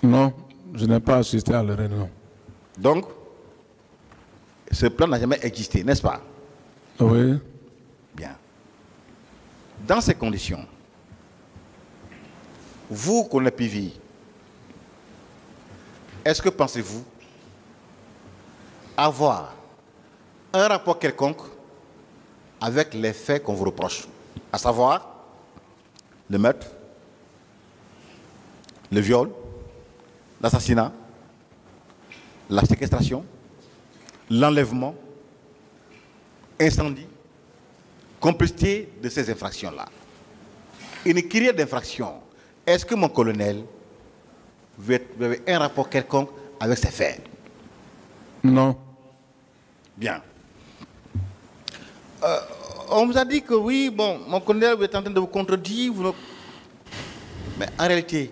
Non, je n'ai pas assisté à la réunion. Donc, ce plan n'a jamais existé, n'est-ce pas? Oui. Bien. Dans ces conditions, vous, Colonel Pivi, est-ce que pensez-vous avoir un rapport quelconque avec les faits qu'on vous reproche, à savoir le meurtre, le viol, l'assassinat, la séquestration, l'enlèvement, incendie, complicité de ces infractions-là? Une kyrielle d'infractions. Est-ce que mon colonel, vous avez un rapport quelconque avec ces faits? Non. Bien. On vous a dit que oui, bon, mon colonel, vous êtes en train de vous contredire. Mais en réalité,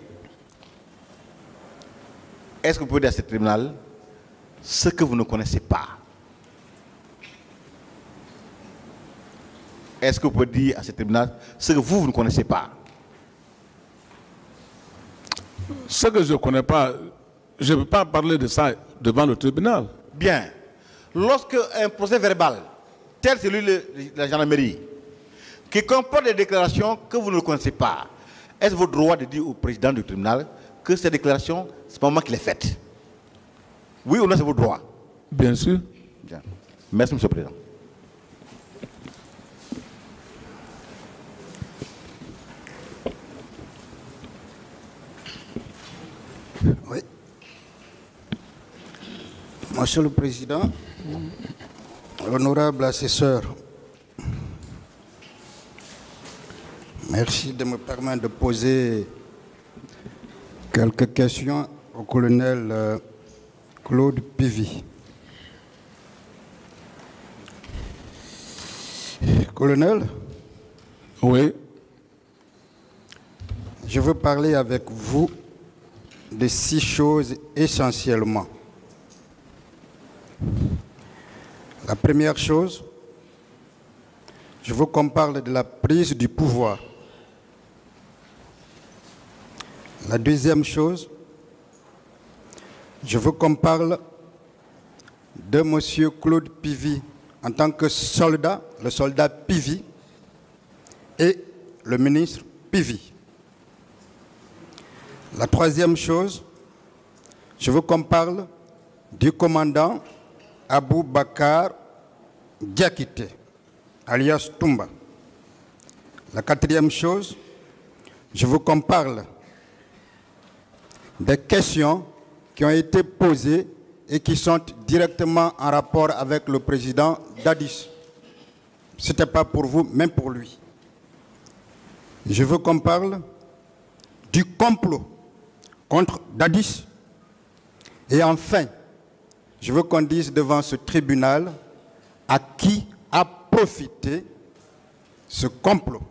est-ce que vous pouvez dire à ce tribunal ce que vous ne connaissez pas? Est-ce que vous pouvez dire à ce tribunal ce que vous ne connaissez pas? Ce que je ne connais pas, je ne peux pas parler de ça devant le tribunal. Bien. Lorsque un procès verbal, tel celui de la gendarmerie, qui comporte des déclarations que vous ne connaissez pas, est-ce votre droit de dire au président du tribunal que ces déclarations, c'est pas moi qui les faites? Oui ou non, c'est votre droit? Bien sûr. Bien. Merci, M. le Président. Oui. Monsieur le Président, honorable assesseur, merci de me permettre de poser quelques questions au colonel Claude Pivi. Colonel? Oui. Je veux parler avec vous de 6 choses essentiellement. La première chose, je veux qu'on parle de la prise du pouvoir. La deuxième chose, je veux qu'on parle de M. Claude Pivi en tant que soldat, le soldat Pivi, et le ministre Pivi. La troisième chose, je veux qu'on parle du commandant Abou Bakar Diakité, alias Toumba. La quatrième chose, je veux qu'on parle des questions qui ont été posées et qui sont directement en rapport avec le président Dadis. Ce n'était pas pour vous, même pour lui. Je veux qu'on parle du complot contre Dadis. Et enfin, je veux qu'on dise devant ce tribunal à qui a profité ce complot.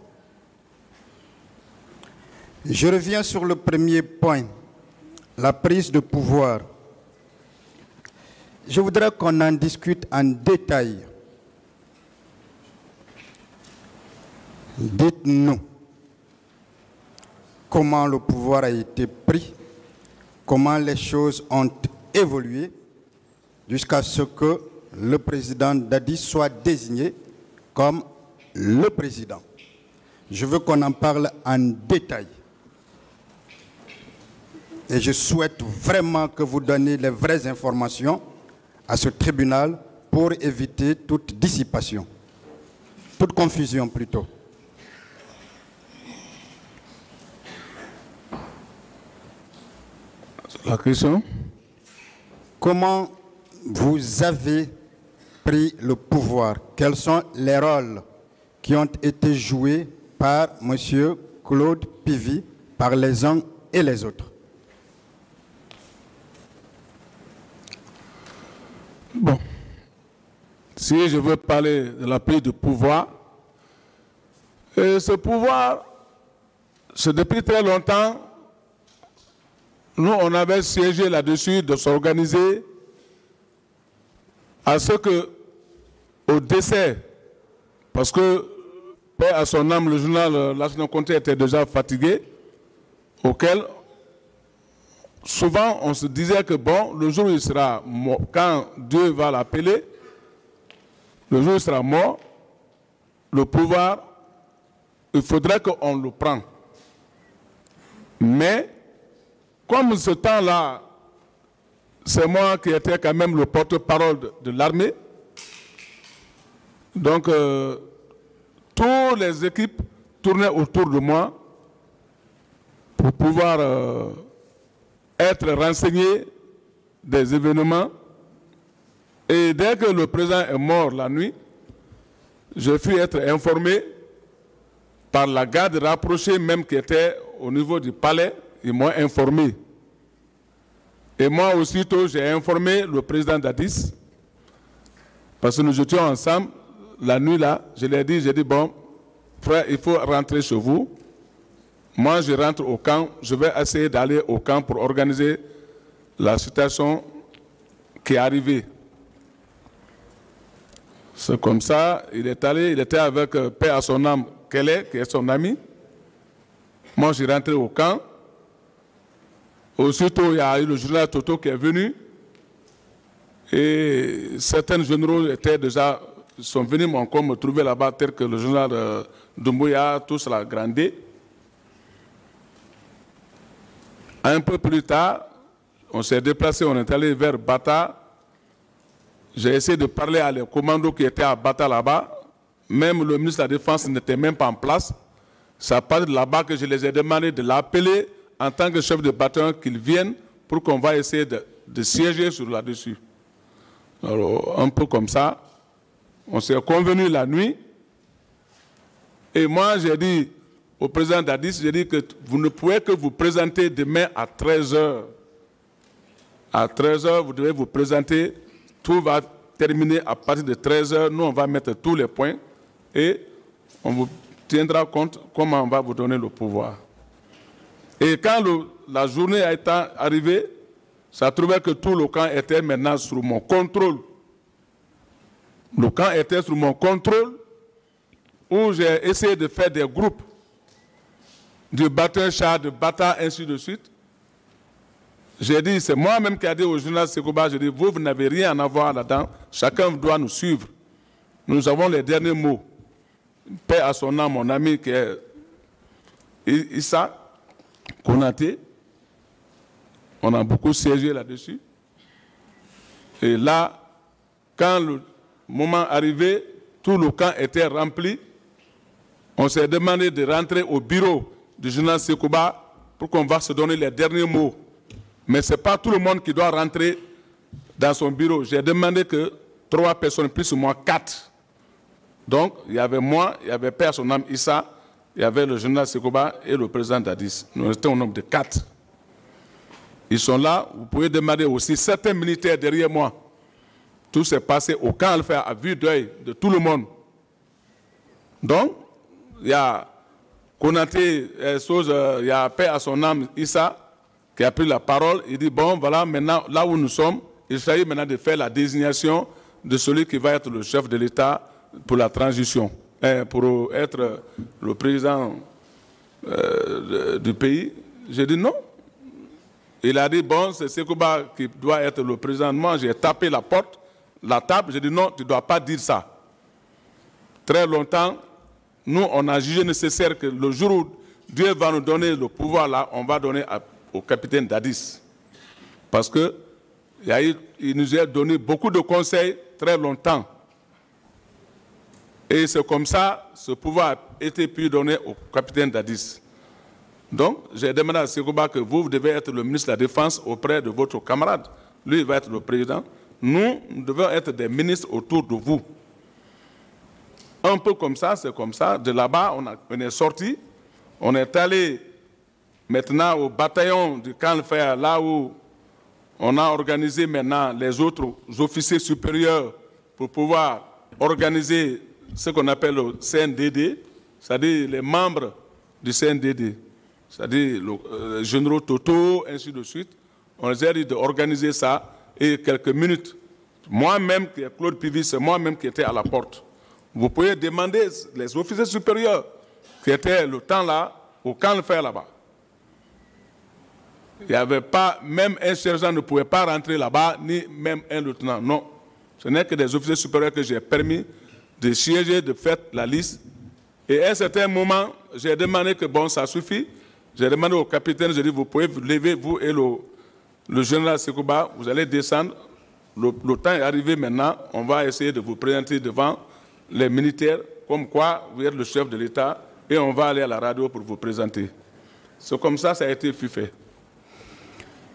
Je reviens sur le premier point, la prise de pouvoir. Je voudrais qu'on en discute en détail. Dites-nous comment le pouvoir a été pris, comment les choses ont évolué jusqu'à ce que le président Dadis soit désigné comme le président. Je veux qu'on en parle en détail. Et je souhaite vraiment que vous donniez les vraies informations à ce tribunal pour éviter toute dissipation, toute confusion plutôt. La question? Comment vous avez pris le pouvoir? Quels sont les rôles qui ont été joués par M. Claude Pivi, par les uns et les autres? Bon. Si je veux parler de la prise de pouvoir, ce pouvoir, c'est depuis très longtemps. Nous, on avait siégé là-dessus de s'organiser à ce que, au décès, parce que, paix à son âme, le journal L'Assemblée Comté était déjà fatigué, auquel souvent on se disait que bon, le jour où il sera mort, quand Dieu va l'appeler, le jour où il sera mort, le pouvoir, il faudrait qu'on le prenne. Mais, comme ce temps-là, c'est moi qui étais quand même le porte-parole de l'armée, donc toutes les équipes tournaient autour de moi pour pouvoir être renseignées des événements. Et dès que le président est mort la nuit, je fus être informé par la garde rapprochée même qui était au niveau du palais. Ils m'ont informé. Et moi aussitôt, j'ai informé le président d'Addis, parce que nous étions ensemble la nuit là. Je lui ai dit, bon, frère, il faut rentrer chez vous. Moi, je rentre au camp. Je vais essayer d'aller au camp pour organiser la situation qui est arrivée. C'est comme ça, il est allé, il était avec paix à son âme, Kelly, qui est son ami. Moi, je suis rentré au camp. Aussitôt, il y a eu le général Toto qui est venu. Et certains généraux sont venus encore me trouver là-bas, tel que le général Doumbouya, tous la Grandé. Un peu plus tard, on s'est déplacé, on est allé vers Bata. J'ai essayé de parler à les commandos qui étaient à Bata là-bas. Même le ministre de la Défense n'était même pas en place. Ça part de là-bas que je les ai demandé de l'appeler en tant que chef de bataillon qu'il vienne pour qu'on va essayer de siéger sur là-dessus. Alors, un peu comme ça, on s'est convenu la nuit. Et moi, j'ai dit au président d'Addis, j'ai dit que vous ne pouvez que vous présenter demain à 13h. À 13h, vous devez vous présenter. Tout va terminer à partir de 13h. Nous, on va mettre tous les points et on vous tiendra compte comment on va vous donner le pouvoir. Et quand la journée a été arrivée, ça trouvait que tout le camp était maintenant sous mon contrôle. Le camp était sous mon contrôle, où j'ai essayé de faire des groupes de bataillon char, de bata, ainsi de suite. J'ai dit, c'est moi-même qui ai dit au journal Sekouba, j'ai dit, vous n'avez rien à voir là-dedans, chacun doit nous suivre. Nous avons les derniers mots. Paix à son âme, mon ami qui est Issa Konaté. On a beaucoup siégé là-dessus. Et là, quand le moment arrivé, tout le camp était rempli. On s'est demandé de rentrer au bureau du général Sekouba pour qu'on va se donner les derniers mots. Mais ce n'est pas tout le monde qui doit rentrer dans son bureau. J'ai demandé que 3 personnes, plus ou moins 4. Donc, il y avait moi, il y avait Père son âme Issa, il y avait le général Sekouba et le président d'Addis. Nous étions au nombre de 4. Ils sont là. Vous pouvez demander aussi certains militaires derrière moi. Tout s'est passé au camp Alpha à vue d'œil de tout le monde. Donc, il y a Konaté, il y a Père à son âme Issa, qui a pris la parole. Il dit, bon, voilà, maintenant, là où nous sommes, il s'agit maintenant de faire la désignation de celui qui va être le chef de l'État pour la transition, pour être le président du pays. J'ai dit non. Il a dit, bon, c'est Sekouba qui doit être le président. Moi, j'ai tapé la porte, la table, j'ai dit non, tu ne dois pas dire ça. Très longtemps, nous, on a jugé nécessaire que le jour où Dieu va nous donner le pouvoir, là, on va donner au capitaine d'Addis. Parce qu'il nous a donné beaucoup de conseils très longtemps. Et c'est comme ça, ce pouvoir a été pu donner au capitaine d'Addis. Donc, j'ai demandé à Sekouba que vous devez être le ministre de la Défense auprès de votre camarade. Lui, il va être le président. Nous devons être des ministres autour de vous. Un peu comme ça, c'est comme ça. De là-bas, on est sorti. On est allé maintenant au bataillon du camp Fer, là où on a organisé maintenant les autres officiers supérieurs pour pouvoir organiser ce qu'on appelle le CNDD, c'est-à-dire les membres du CNDD, c'est-à-dire le général Toto, ainsi de suite. On les a dit d'organiser ça et quelques minutes. Moi-même, Claude Pivis, c'est moi-même qui étais à la porte. Vous pouvez demander les officiers supérieurs qui étaient le temps là, au camp Fer là-bas. Il n'y avait pas, même un sergent ne pouvait pas rentrer là-bas, ni même un lieutenant. Non. Ce n'est que des officiers supérieurs que j'ai permis de siéger, de faire la liste. Et à un certain moment, j'ai demandé que bon, ça suffit. J'ai demandé au capitaine, j'ai dit, vous pouvez vous lever, vous et le général Sekouba, vous allez descendre. Le temps est arrivé maintenant, on va essayer de vous présenter devant les militaires, comme quoi vous êtes le chef de l'État, et on va aller à la radio pour vous présenter. C'est comme ça a été fait.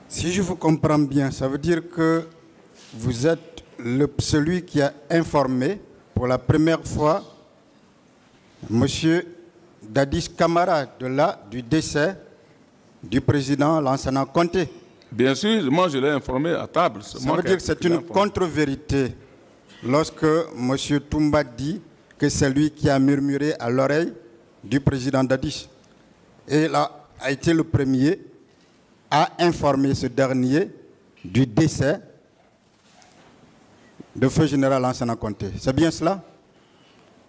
Si je vous comprends bien, ça veut dire que vous êtes celui qui a informé pour la première fois M. Dadis Camara du décès du président Lansana Conté. Bien sûr, moi je l'ai informé à table. Ça veut dire que c'est une contre-vérité lorsque M. Toumba dit que c'est lui qui a murmuré à l'oreille du président Dadis. Et là, a été le premier à informer ce dernier du décès de feu général Lansana Conté. C'est bien cela?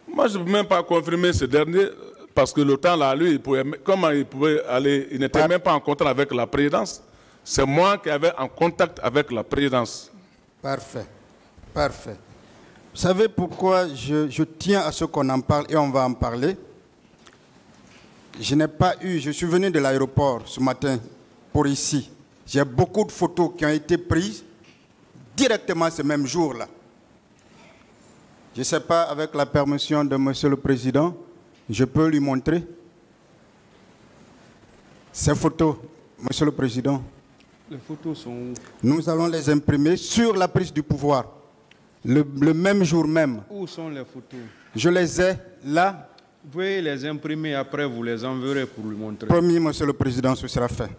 Moi, je ne peux même pas confirmer ce dernier, parce que le temps là, lui, comment il pouvait aller? Il n'était même pas en contact avec la présidence. C'est moi qui avais en contact avec la présidence. Parfait. Parfait. Vous savez pourquoi je tiens à ce qu'on en parle et on va en parler? Je suis venu de l'aéroport ce matin pour ici. J'ai beaucoup de photos qui ont été prises directement ce même jour-là. Je ne sais pas, avec la permission de Monsieur le Président, je peux lui montrer ces photos, Monsieur le Président. Les photos sont... Nous allons les imprimer sur la prise du pouvoir, le même jour même. Où sont les photos? Je les ai là. Vous pouvez les imprimer, après vous les enverrez pour lui montrer. Promis, Monsieur le Président, ce sera fait.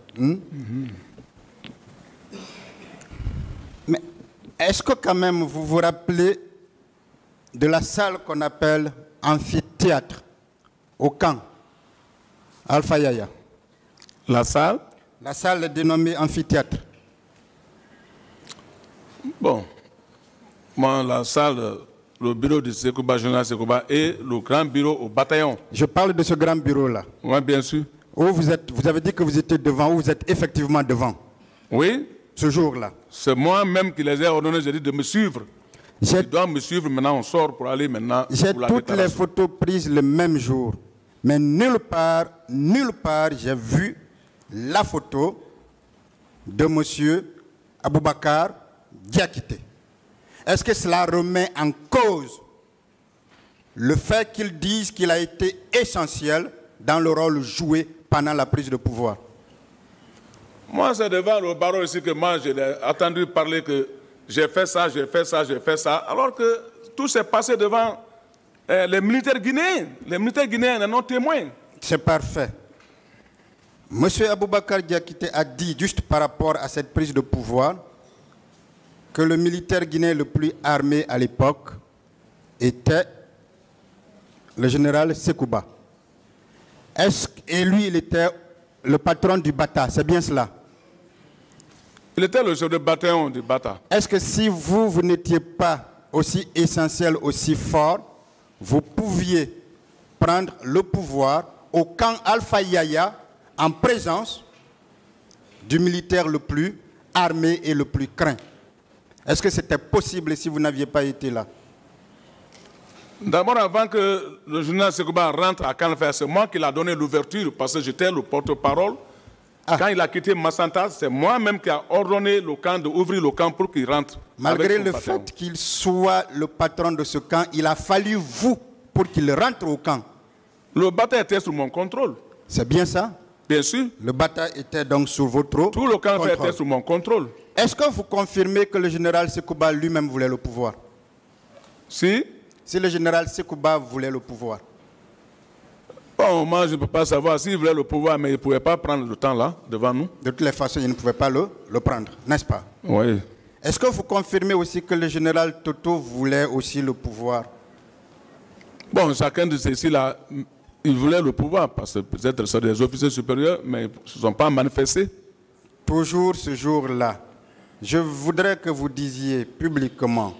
Mais est-ce que quand même vous vous rappelez de la salle qu'on appelle amphithéâtre au camp Alpha Yaya? La salle? La salle est dénommée amphithéâtre. Bon, moi, la salle, le bureau de Sekouba, général Sekouba, et le grand bureau au bataillon. Je parle de ce grand bureau-là. Oui, bien sûr. Où vous avez dit que vous étiez devant, où vous êtes effectivement devant. Oui. Ce jour-là. C'est moi-même qui les ai ordonnés, j'ai dit de me suivre. Ils doivent me suivre, maintenant on sort pour aller maintenant. J'ai toutes les photos prises le même jour. Mais nulle part, j'ai vu la photo de M. Aboubakar Diakité. Est-ce que cela remet en cause le fait qu'ils disent qu'il a été essentiel dans le rôle joué pendant la prise de pouvoir? Moi, c'est devant le barreau ici que moi, j'ai attendu parler que j'ai fait ça, j'ai fait ça, j'ai fait ça, alors que tout s'est passé devant les militaires guinéens. Les militaires guinéens en ont témoin. C'est parfait. Monsieur Aboubakar Diakité a dit, juste par rapport à cette prise de pouvoir, que le militaire guinéen le plus armé à l'époque était le général Sekouba. Et lui, il était le patron du Bata, c'est bien cela? Il était le chef de bataillon du Bata. Est-ce que si vous n'étiez pas aussi essentiel, aussi fort, vous pouviez prendre le pouvoir au camp Alpha Yaya en présence du militaire le plus armé et le plus craint? Est-ce que c'était possible si vous n'aviez pas été là? D'abord, avant que le général Sekouba rentre à Canfer, c'est moi qui l'a donné l'ouverture parce que j'étais le porte-parole. Quand il a quitté Massanta, c'est moi-même qui a ordonné le camp d'ouvrir le camp pour qu'il rentre. Malgré le fait qu'il soit le patron de ce camp, il a fallu vous pour qu'il rentre au camp. Le bataillon était sous mon contrôle. C'est bien ça? Bien sûr. Le bataillon était donc sous votre Tout le camp était sous mon contrôle. Est-ce que vous confirmez que le général Sekouba lui-même voulait le pouvoir? Si le général Sekouba voulait le pouvoir. Bon, moi, je ne peux pas savoir s'il voulait le pouvoir, mais il ne pouvait pas prendre le temps là, devant nous. De toutes les façons, il ne pouvait pas le prendre, n'est-ce pas? Oui. Est-ce que vous confirmez aussi que le général Toto voulait aussi le pouvoir? Bon, chacun de ceux-ci là, il voulait le pouvoir, parce que peut-être sont des officiers supérieurs, mais ils ne se sont pas manifestés. Toujours ce jour-là, je voudrais que vous disiez publiquement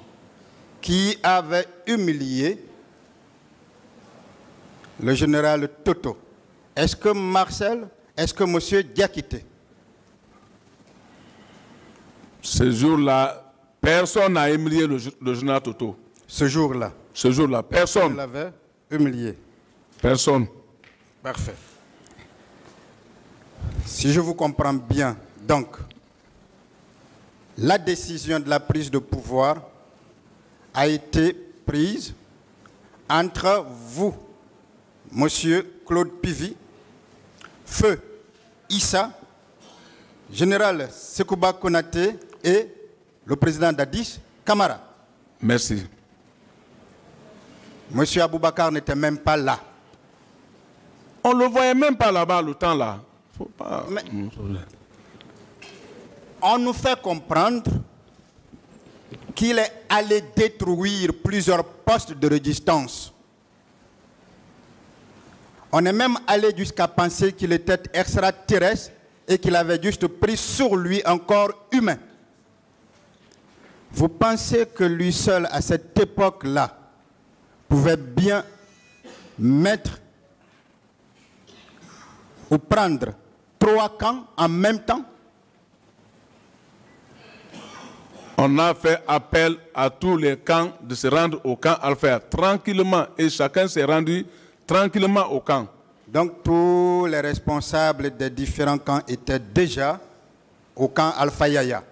qui avait humilié le général Toto. Est-ce que Marcel? Est-ce que M. Diakité? Ce jour-là, personne n'a humilié le général Toto. Ce jour-là, Ce jour-là, on personne. l'avait humilié. Personne. Parfait. Si je vous comprends bien, donc, la décision de la prise de pouvoir a été prise entre vous, Monsieur Claude Pivy, Feu Issa, Général Sekouba Konaté et le président Dadis Camara. Merci. Monsieur Aboubakar n'était même pas là. On ne le voyait même pas là-bas, le temps là. Faut pas... Mais- On nous fait comprendre qu'il est allé détruire plusieurs postes de résistance. On est même allé jusqu'à penser qu'il était extraterrestre et qu'il avait juste pris sur lui un corps humain. Vous pensez que lui seul, à cette époque-là, pouvait bien mettre ou prendre 3 camps en même temps? On a fait appel à tous les camps de se rendre au camp Alpha tranquillement et chacun s'est rendu tranquillement au camp. Donc tous les responsables des différents camps étaient déjà au camp Alpha Yaya.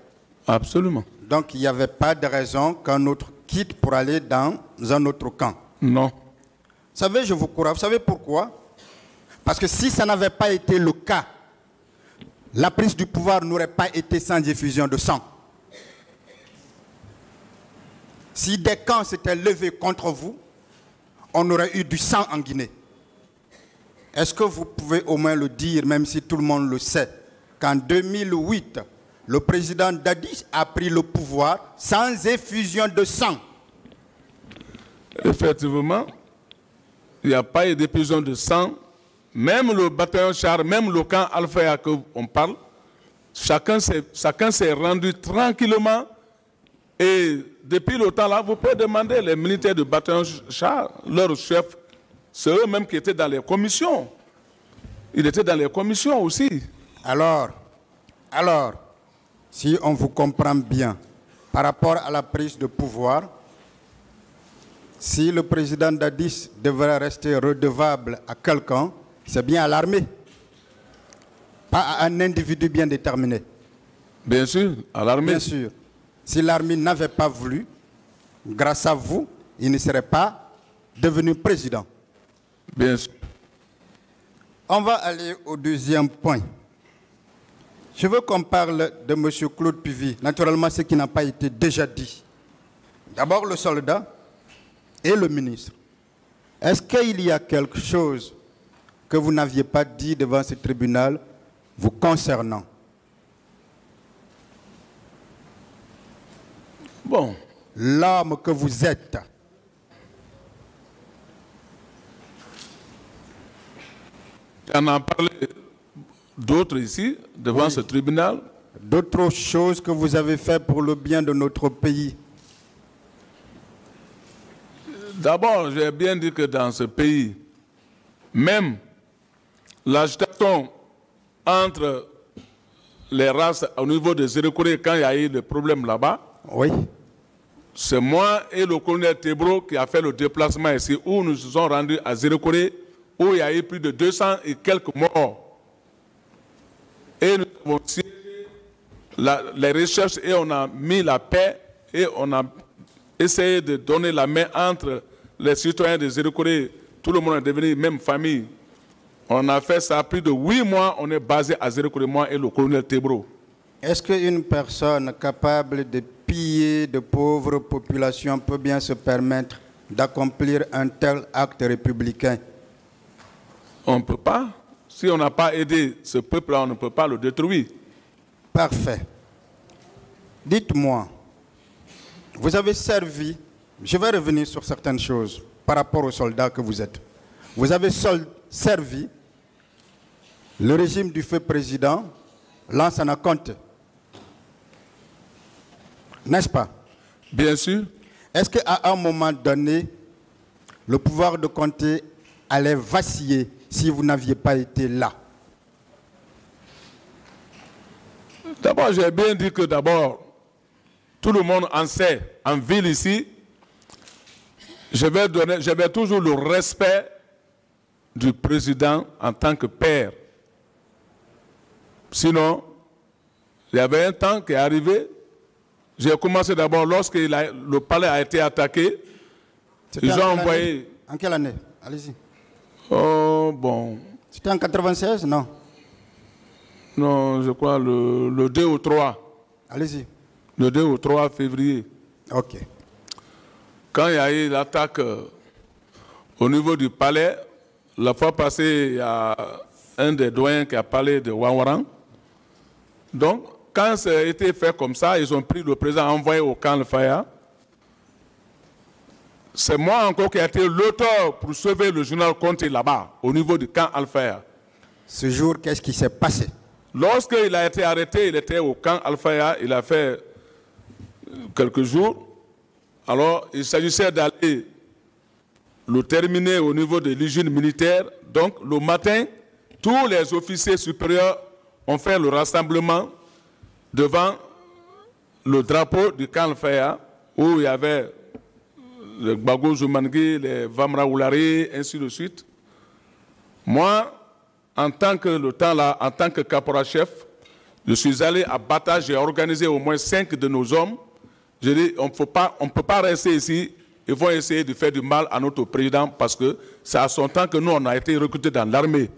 Absolument. Donc il n'y avait pas de raison qu'un autre quitte pour aller dans un autre camp. Non. Vous savez, je vous crois. Vous savez pourquoi? Parce que si ça n'avait pas été le cas, la prise du pouvoir n'aurait pas été sans effusion de sang. Si des camps s'étaient levés contre vous, on aurait eu du sang en Guinée. Est-ce que vous pouvez au moins le dire, même si tout le monde le sait, qu'en 2008, le président Dadis a pris le pouvoir sans effusion de sang? Effectivement, il n'y a pas eu d'effusion de sang. Même le bataillon char, même le camp Alpha que on parle, chacun s'est rendu tranquillement. Et depuis le temps là, vous pouvez demander les militaires du bataillon char, leur chef, c'est eux-mêmes qui étaient dans les commissions. Ils étaient dans les commissions aussi. Alors, si on vous comprend bien, par rapport à la prise de pouvoir, si le président Dadis devrait rester redevable à quelqu'un, c'est bien à l'armée, pas à un individu bien déterminé. Bien sûr, à l'armée. Bien sûr. Si l'armée n'avait pas voulu, grâce à vous, il ne serait pas devenu président. Bien sûr. On va aller au deuxième point. Je veux qu'on parle de M. Claude Pivy. Naturellement, ce qui n'a pas été déjà dit. D'abord le soldat et le ministre. Est-ce qu'il y a quelque chose que vous n'aviez pas dit devant ce tribunal vous concernant? Bon. L'homme que vous êtes. On en a parlé d'autres ici, devant ce tribunal. D'autres choses que vous avez fait pour le bien de notre pays. D'abord, j'ai bien dit que dans ce pays, même l'agitation entre les races au niveau de Zérekoré, quand il y a eu des problèmes là-bas, Oui. c'est moi et le colonel Tebro qui a fait le déplacement ici, où nous nous sommes rendus à Zérekoré, où il y a eu plus de 200 et quelques morts. Et nous avons siégé les recherches et on a mis la paix et on a essayé de donner la main entre les citoyens de Zérekoré. Tout le monde est devenu même famille. On a fait ça plus de 8 mois, on est basé à Zérekoré, moi et le colonel Tebro. Est-ce qu'une personne capable de piller de pauvres populations peut bien se permettre d'accomplir un tel acte républicain? On ne peut pas. Si on n'a pas aidé ce peuple-là, on ne peut pas le détruire. Parfait. Dites-moi, vous avez servi, je vais revenir sur certaines choses par rapport aux soldats que vous êtes. Vous avez servi le régime du feu président Lansana Conté, n'est-ce pas? Bien sûr. Est-ce qu'à un moment donné, le pouvoir de Conté allait vaciller si vous n'aviez pas été là? D'abord, j'ai bien dit que d'abord, tout le monde en sait, en ville ici, je vais toujours le respect du président en tant que père. Sinon, il y avait un temps qui est arrivé, j'ai commencé d'abord lorsque le palais a été attaqué, ils ont envoyé... En quelle année? Allez-y. Oh, bon. C'était en 96, non? Non, je crois le 2 ou 3. Allez-y. Le 2 ou 3 février. Ok. Quand il y a eu l'attaque au niveau du palais, la fois passée, il y a un des doyens qui a parlé de Ouaouaran. Donc, quand ça a été fait comme ça, ils ont pris le président envoyé au camp Al-Faya. C'est moi encore qui ai été l'auteur pour sauver le journal Conté là-bas, au niveau du camp Al-Faya. Ce jour, qu'est-ce qui s'est passé? Lorsqu'il a été arrêté, il était au camp Al-Faya, il a fait quelques jours. Alors, il s'agissait d'aller le terminer au niveau de l'hygiène militaire. Donc, le matin, tous les officiers supérieurs ont fait le rassemblement devant le drapeau du camp Al-Faya, où il y avait les Gbago Zoumangui, les Vamra Oulari, ainsi de suite. Moi, en tant que caporal-chef, je suis allé à Bata, j'ai organisé au moins 5 de nos hommes. J'ai dit, on ne peut pas rester ici, ils vont essayer de faire du mal à notre président parce que c'est à son temps que nous, on a été recrutés dans l'armée.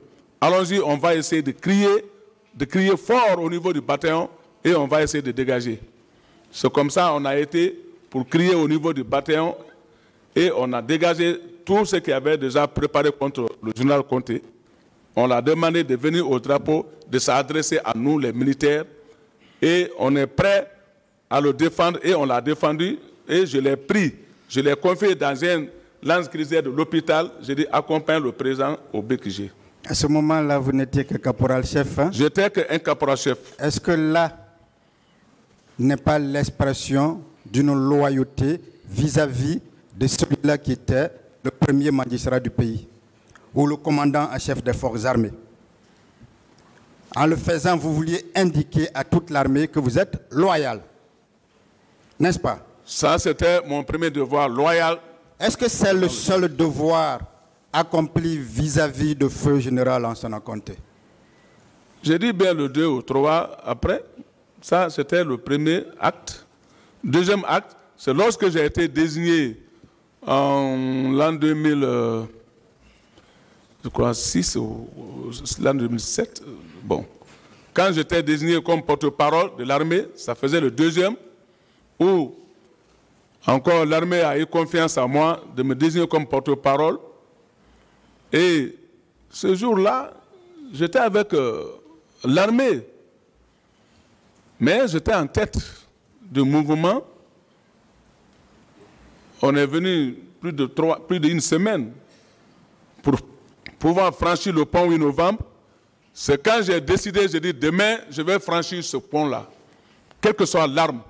Allons-y, on va essayer de crier fort au niveau du bataillon et on va essayer de dégager. C'est comme ça qu'on a été pour crier au niveau du bataillon et on a dégagé tout ce qui avait déjà préparé contre le général Conté. On l'a demandé de venir au drapeau, de s'adresser à nous, les militaires, et on est prêt à le défendre, et on l'a défendu, et je l'ai pris, je l'ai confié dans un lance-grisère de l'hôpital, j'ai dit accompagne le président au BKG. À ce moment-là, vous n'étiez que caporal-chef, hein? J'étais qu'un caporal-chef. Est-ce que là n'est pas l'expression d'une loyauté vis-à-vis de celui-là qui était le premier magistrat du pays, ou le commandant en chef des forces armées? En le faisant, vous vouliez indiquer à toute l'armée que vous êtes loyal, n'est-ce pas? Ça, c'était mon premier devoir, loyal. Est-ce que c'est le seul devoir accompli vis-à-vis de feu général Lansana Conté? J'ai dit bien le 2 ou 3 après. Ça, c'était le premier acte. Deuxième acte, c'est lorsque j'ai été désigné en l'an 2000, je crois 6 ou l'an 2007. Bon. Quand j'étais désigné comme porte-parole de l'armée, ça faisait le deuxième, où encore l'armée a eu confiance en moi de me désigner comme porte-parole. Et ce jour-là, j'étais avec l'armée, mais j'étais en tête du mouvement. On est venu plus d'une semaine pour pouvoir franchir le pont 8 novembre. C'est quand j'ai décidé, j'ai dit demain, je vais franchir ce pont-là, quelle que soit l'arme.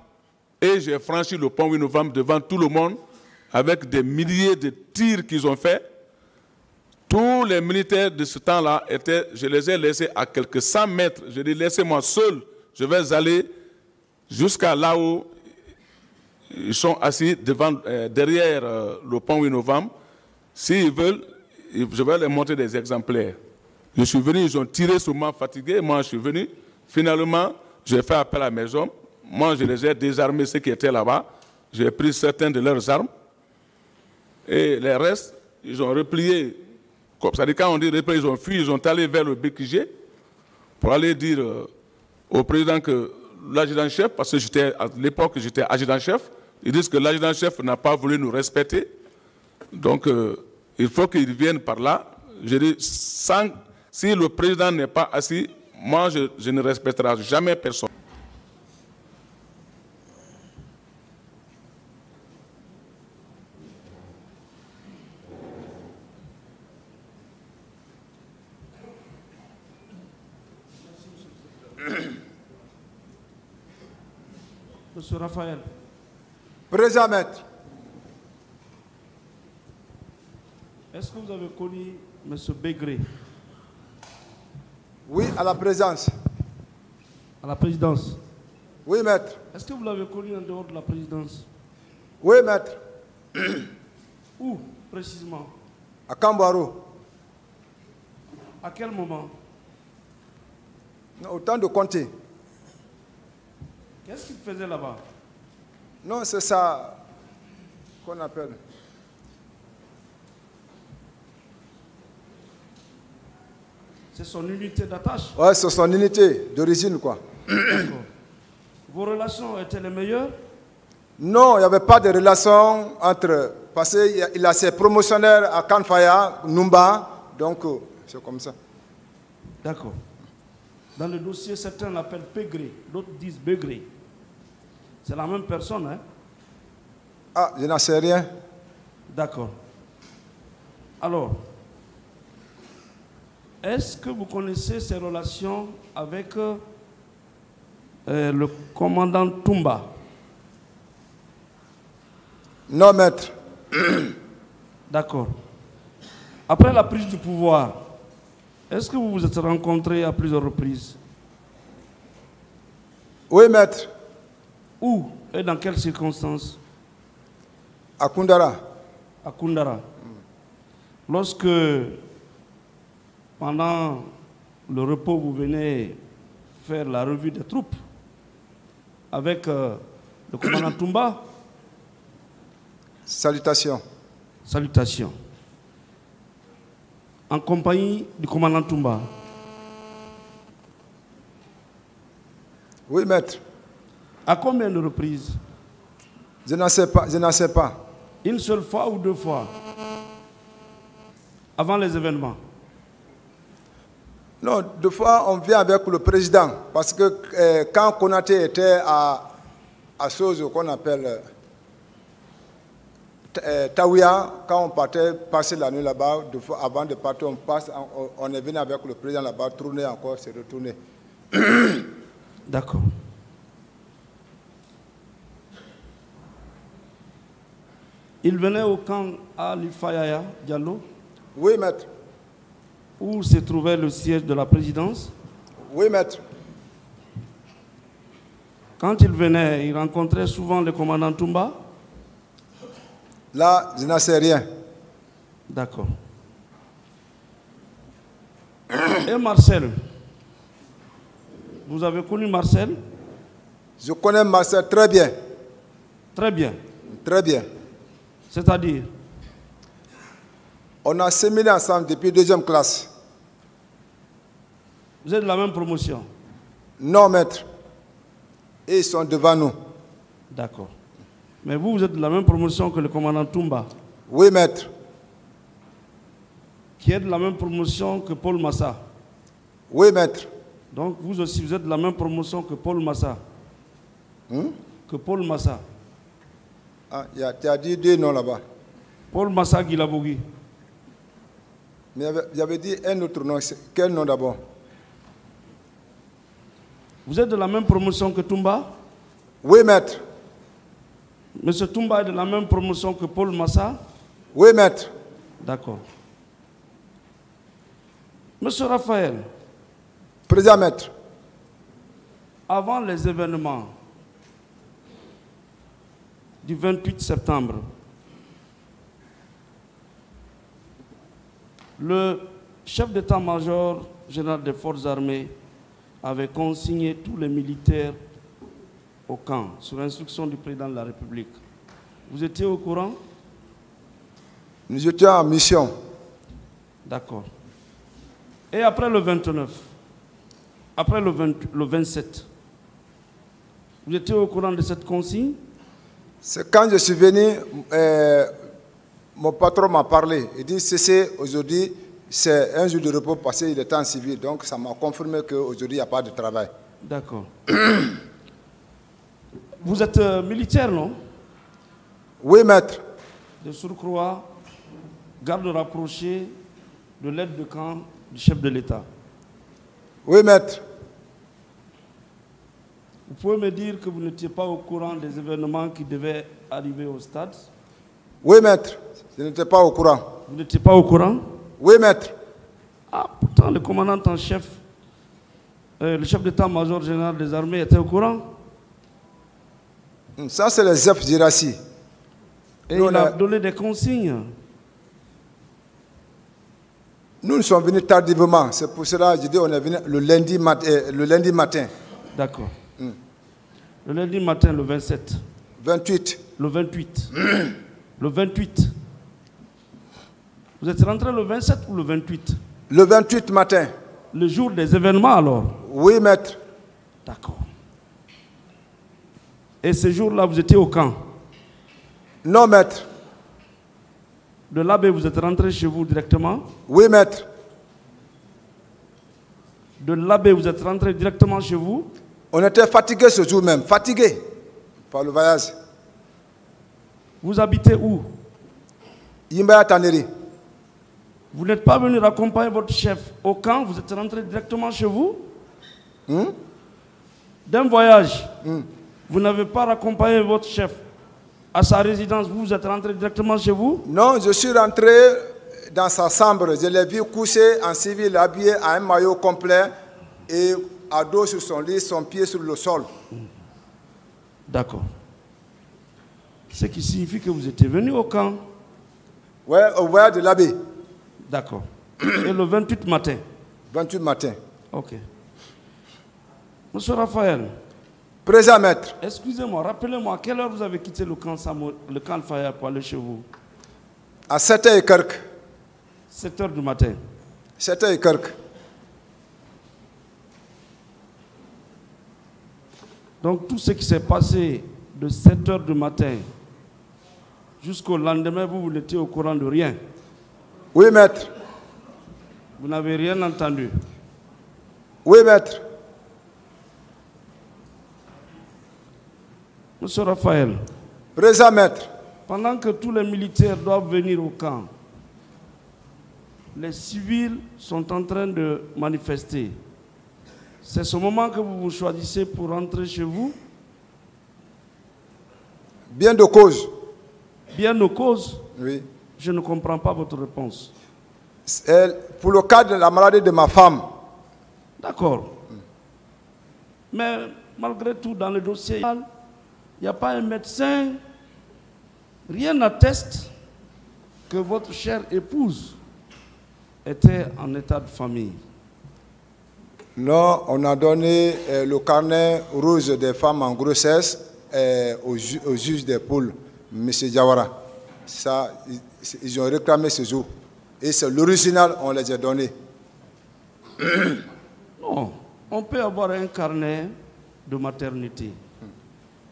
Et j'ai franchi le pont 8 novembre devant tout le monde, avec des milliers de tirs qu'ils ont fait. Tous les militaires de ce temps-là, je les ai laissés à quelques 100 mètres. Je dis, laissez-moi seul, je vais aller jusqu'à là où ils sont assis derrière le pont 8 novembre. S'ils veulent, je vais leur montrer des exemplaires. Je suis venu, ils ont tiré sur moi fatigué, moi je suis venu. Finalement, j'ai fait appel à mes hommes. Moi, je les ai désarmés, ceux qui étaient là-bas. J'ai pris certaines de leurs armes. Et les restes, ils ont replié. C'est-à-dire, quand on dit replié, ils ont fui, ils sont allés vers le BKG pour aller dire au président que l'adjudant-chef, parce que à l'époque, j'étais adjudant-chef, ils disent que l'adjudant-chef n'a pas voulu nous respecter. Donc, il faut qu'ils viennent par là. Je dis, si le président n'est pas assis, moi, je ne respecterai jamais personne. Monsieur Raphaël. Présent, maître. Est-ce que vous avez connu M. Begré? Oui, à la présence. À la présidence. Oui, maître. Est-ce que vous l'avez connu en dehors de la présidence? Oui, maître. Où, précisément? À Kambaro. À quel moment? Au temps de Conté. Qu'est-ce qu'il faisait là-bas? Non, c'est ça qu'on appelle. C'est son unité d'attache? Ouais, c'est son unité d'origine, quoi. D'accord. Vos relations étaient les meilleures? Non, il n'y avait pas de relation entre... Parce qu'il a ses promotionnaires à Kanfaya, Numba, donc c'est comme ça. D'accord. Dans le dossier, certains l'appellent Pégré, d'autres disent Bégré. C'est la même personne, hein? Ah, je n'en sais rien. D'accord. Alors, est-ce que vous connaissez ses relations avec le commandant Toumba? Non, maître. D'accord. Après la prise du pouvoir, est-ce que vous vous êtes rencontrés à plusieurs reprises? Oui, maître. Où et dans quelles circonstances? À Koundara. À Koundara. Lorsque, pendant le repos, vous venez faire la revue des troupes avec le commandant Toumba? Salutations. Salutations. En compagnie du commandant Toumba? Oui, maître. À combien de reprises? Je n'en sais pas, je n'en sais pas. Une seule fois ou deux fois? Avant les événements? Non, deux fois on vient avec le président. Parce que quand Konaté était à chose qu'on appelle Taouia, quand on partait passer la nuit là-bas, avant de partir, on est venu avec le président là-bas, tourner encore, se retourner. D'accord. Il venait au camp à Lifayaya, Diallo, Oui, maître. où se trouvait le siège de la présidence. Oui, maître. Quand il venait, il rencontrait souvent le commandant Toumba. Là, je n'en sais rien. D'accord. Et Marcel? Vous avez connu Marcel? Je connais Marcel très bien. Très bien. Très bien. C'est-à-dire? On a séminé ensemble depuis deuxième classe. Vous êtes de la même promotion? Non, maître. Et ils sont devant nous. D'accord. Mais vous, vous êtes de la même promotion que le commandant Toumba? Oui, maître. Qui est de la même promotion que Paul Massa? Oui, maître. Donc vous aussi, vous êtes de la même promotion que Paul Massa? Que Paul Massa? Ah, tu as dit deux noms là-bas. Paul Massa Guilabogui. Mais j'avais dit un autre nom. Quel nom d'abord? Vous êtes de la même promotion que Toumba? Oui, maître. Monsieur Toumba est de la même promotion que Paul Massa? Oui, maître. D'accord. Monsieur Raphaël. Président, maître. Avant les événements du 28 septembre, le chef d'état-major général des forces armées avait consigné tous les militaires au camp, sur instruction du président de la République. Vous étiez au courant? Nous étions en mission. D'accord. Et après le 29, après le 27, vous étiez au courant de cette consigne? C'est quand je suis venu, mon patron m'a parlé. Il dit, c'est aujourd'hui, c'est un jour de repos passé, il était en civil. Donc ça m'a confirmé qu'aujourd'hui, il n'y a pas de travail. D'accord. Vous êtes militaire, non? Oui, maître. De surcroît, garde rapproché de l'aide de camp du chef de l'État. Oui, maître. Vous pouvez me dire que vous n'étiez pas au courant des événements qui devaient arriver au stade? Oui, maître. Je n'étais pas au courant. Vous n'étiez pas au courant? Oui, maître. Ah, pourtant, le commandant en chef, le chef d'état-major général des armées était au courant? Ça, c'est les F Girassi. Et il a donné des consignes. Nous sommes venus tardivement. C'est pour cela que je dis qu'on est venu le lundi matin. D'accord. Le lundi matin, le 27. 28. Le 28. Le 28. Vous êtes rentré le 27 ou le 28? Le 28 matin. Le jour des événements alors? Oui, maître. D'accord. Et ce jour-là, vous étiez au camp? Non, maître. De l'abbé, vous êtes rentré chez vous directement? Oui, maître. De l'abbé, vous êtes rentré directement chez vous? On était fatigués ce jour même, fatigués par le voyage. Vous habitez où? Yimbaya Taneri. Vous n'êtes pas venu raccompagner votre chef au camp, vous êtes rentré directement chez vous? D'un voyage, vous n'avez pas raccompagné votre chef à sa résidence, vous êtes rentré directement chez vous? Non, je suis rentré dans sa chambre. Je l'ai vu couché en civil, habillé à un maillot complet et à dos sur son lit, son pied sur le sol. D'accord. Ce qui signifie que vous étiez venu au camp? Oui, au voyage de l'abbé. D'accord. Et le 28 matin? 28 matin. Ok. Monsieur Raphaël. Présent, maître. Excusez-moi, rappelez-moi, à quelle heure vous avez quitté le camp Al-Faya pour aller chez vous? À 7h15. 7h du matin. 7h15. Donc tout ce qui s'est passé de 7h du matin jusqu'au lendemain, vous n'étiez au courant de rien? Oui, maître. Vous n'avez rien entendu? Oui, maître. Monsieur Raphaël. Présent, maître. Pendant que tous les militaires doivent venir au camp, les civils sont en train de manifester. C'est ce moment que vous vous choisissez pour rentrer chez vous? Bien de cause. Bien de cause? Oui. Je ne comprends pas votre réponse. Pour le cas de la maladie de ma femme. D'accord. Mais malgré tout, dans le dossier, il n'y a pas un médecin. Rien n'atteste que votre chère épouse était en état de famille. Non, on a donné le carnet rouge des femmes en grossesse au juge des poules, M. Diawara. Ça, ils ont réclamé ce jour. Et c'est l'original, on les a donné. Non, on peut avoir un carnet de maternité.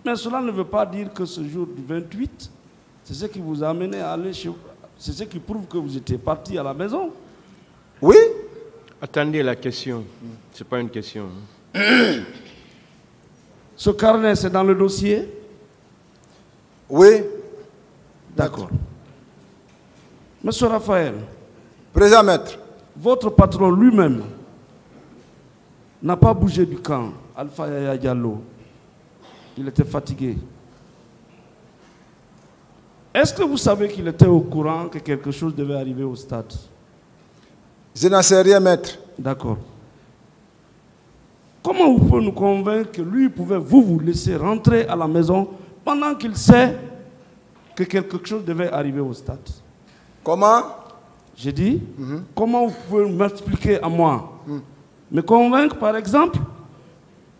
Mais cela ne veut pas dire que ce jour du 28, c'est ce qui vous a amené à aller chez vous. C'est ce qui prouve que vous étiez parti à la maison. Oui. Attendez la question. Ce n'est pas une question. Ce carnet, c'est dans le dossier? Oui. D'accord. Monsieur Raphaël. Présent, maître. Votre patron lui-même n'a pas bougé du camp, Alpha Yaya Diallo. Il était fatigué. Est-ce que vous savez qu'il était au courant que quelque chose devait arriver au stade? Je n'en sais rien, maître. D'accord. Comment vous pouvez nous convaincre que lui pouvait vous laisser rentrer à la maison pendant qu'il sait que quelque chose devait arriver au stade? Comment? J'ai dit, comment vous pouvez m'expliquer à moi, me convaincre par exemple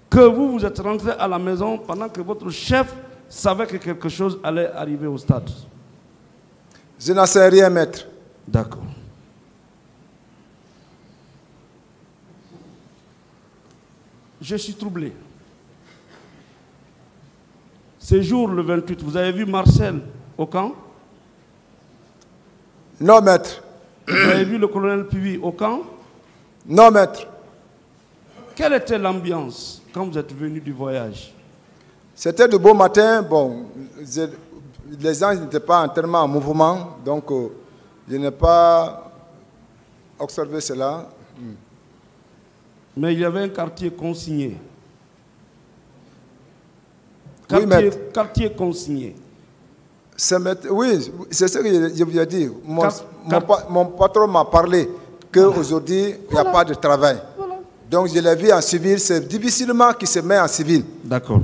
que vous êtes rentré à la maison pendant que votre chef savait que quelque chose allait arriver au stade? Je n'en sais rien, maître. D'accord. Je suis troublé. Ce jour, le 28, vous avez vu Marcel au camp? Non, maître. Vous avez vu le colonel Pivi au camp? Non, maître. Quelle était l'ambiance quand vous êtes venu du voyage? C'était de beau matin. Bon, les gens n'étaient pas tellement en mouvement, donc je n'ai pas observé cela. Mais il y avait un quartier consigné. Oui, maître. Quartier consigné. Oui, c'est ce que je vous ai dit. Mon patron m'a parlé qu'aujourd'hui, il n'y a pas de travail. Voilà. Donc je l'ai vu en civil. C'est difficilement qu'il se met en civil. D'accord.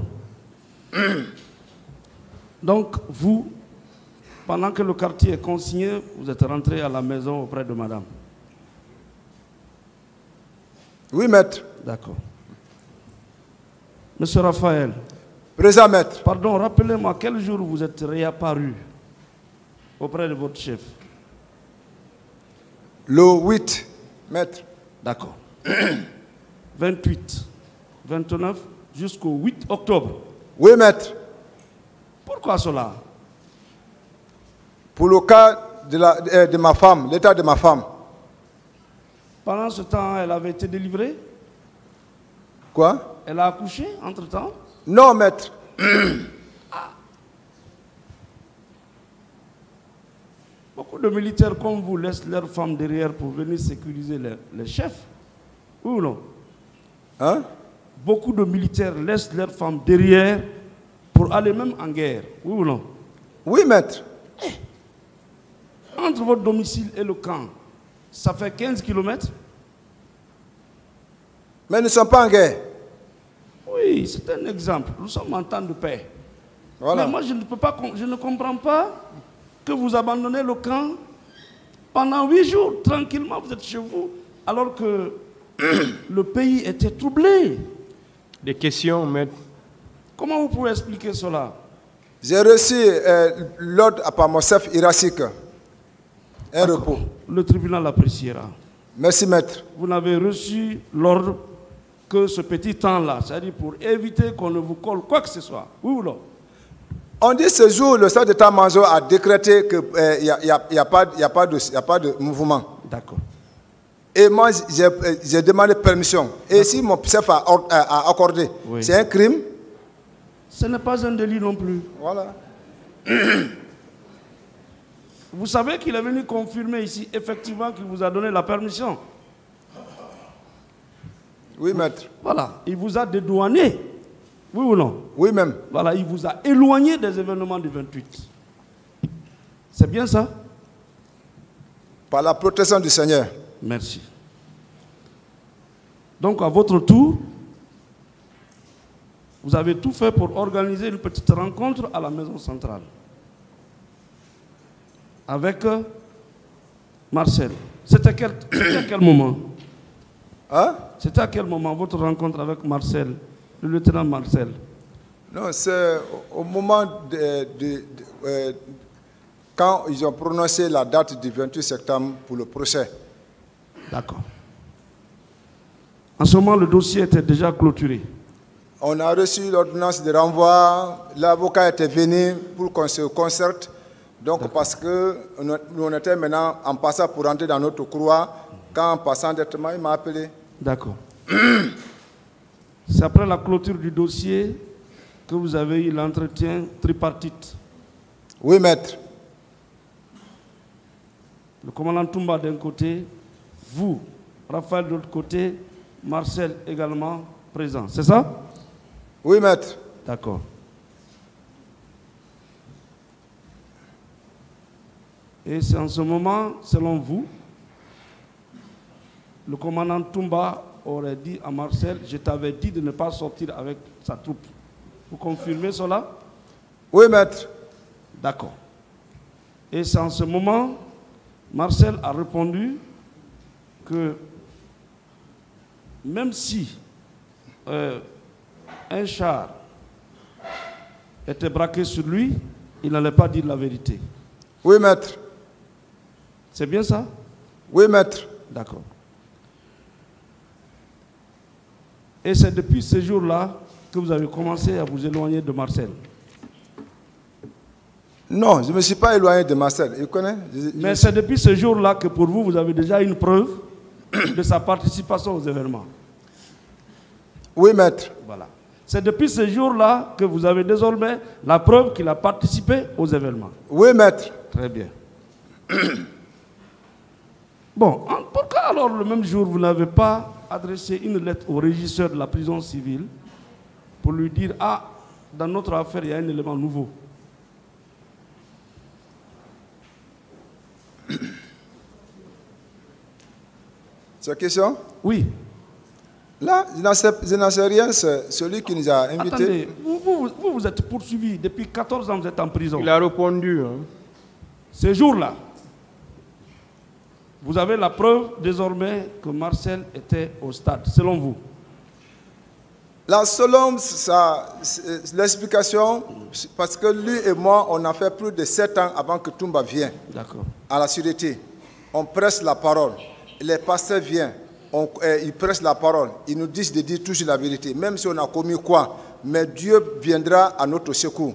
Donc, vous, pendant que le quartier est consigné, vous êtes rentré à la maison auprès de madame. Oui, maître. D'accord. Monsieur Raphaël. Présent, maître. Pardon, rappelez-moi, quel jour vous êtes réapparu auprès de votre chef? Le 8, maître. D'accord. 28, 29, jusqu'au 8 octobre. Oui, maître. Pourquoi cela? Pour le cas de ma femme, l'état de ma femme. Pendant ce temps, elle avait été délivrée? Quoi? Elle a accouché entre-temps? Non, maître. Beaucoup de militaires comme vous laissent leurs femmes derrière pour venir sécuriser les chefs. Oui ou non? Hein? Beaucoup de militaires laissent leurs femmes derrière pour aller même en guerre. Oui ou non? Oui, maître. Entre votre domicile et le camp, ça fait 15 km? Mais nous ne sommes pas en guerre. Oui, c'est un exemple. Nous sommes en temps de paix. Voilà. Mais moi, je ne comprends pas que vous abandonnez le camp pendant 8 jours. Tranquillement, vous êtes chez vous, alors que le pays était troublé. Des questions, maître. Comment vous pouvez expliquer cela? J'ai reçu l'ordre par mon chef hiérarchique. Un repos. Le tribunal appréciera. Merci, maître. Vous n'avez reçu l'ordre que ce petit temps-là, c'est-à-dire pour éviter qu'on ne vous colle quoi que ce soit. Oui ou non? On dit ce jour, le chef d'état-major a décrété qu'il n'y a pas de mouvement. D'accord. Et moi, j'ai demandé permission. Et si mon chef a accordé, oui, c'est un crime? Ce n'est pas un délit non plus. Voilà. Vous savez qu'il est venu confirmer ici, effectivement, qu'il vous a donné la permission. Oui, maître. Voilà, il vous a dédouané. Oui ou non? Oui, même. Voilà, il vous a éloigné des événements du 28. C'est bien ça? Par la protection du Seigneur. Merci. Donc, à votre tour, vous avez tout fait pour organiser une petite rencontre à la maison centrale. Avec Marcel. C'était à quel moment? Hein? C'était à quel moment votre rencontre avec Marcel, le lieutenant Marcel? Non, c'est au moment quand ils ont prononcé la date du 28 septembre pour le procès. D'accord. En ce moment, le dossier était déjà clôturé. On a reçu l'ordonnance de renvoi. L'avocat était venu pour qu'on se concerte. Donc, parce que on était maintenant en passant pour rentrer dans notre couloir, quand en passant directement, il m'a appelé. D'accord. C'est après la clôture du dossier que vous avez eu l'entretien tripartite. Oui, maître. Le commandant Toumba d'un côté, vous, Raphaël de l'autre côté, Marcel également présent. C'est ça? Oui, maître. D'accord. Et c'est en ce moment, selon vous, le commandant Toumba aurait dit à Marcel, je t'avais dit de ne pas sortir avec sa troupe. Vous confirmez cela? Oui, maître. D'accord. Et c'est en ce moment, Marcel a répondu que même si un char était braqué sur lui, il n'allait pas dire la vérité. Oui, maître. C'est bien ça? Oui, maître. D'accord. Et c'est depuis ce jour-là que vous avez commencé à vous éloigner de Marcel? Non, je ne me suis pas éloigné de Marcel. Il connaît? Mais c'est depuis ce jour-là que pour vous, vous avez déjà une preuve de sa participation aux événements? Oui, maître. Voilà. C'est depuis ce jour-là que vous avez désormais la preuve qu'il a participé aux événements? Oui, maître. Très bien. Bon, pourquoi alors le même jour vous n'avez pas adressé une lettre au régisseur de la prison civile pour lui dire « Ah, dans notre affaire, il y a un élément nouveau ». C'est la question? Oui. Là, je n'en sais rien, c'est celui qui nous a invités. Attendez, vous êtes poursuivi. Depuis 14 ans, vous êtes en prison. Il a répondu. Hein. Ce jour-là, vous avez la preuve désormais que Marcel était au stade, selon vous. Là, selon l'explication, parce que lui et moi, on a fait plus de 7 ans avant que Toumba vienne à la sûreté. On presse la parole. Les pasteurs viennent. Ils pressent la parole, ils nous disent de dire toujours la vérité, même si on a commis quoi, mais Dieu viendra à notre secours.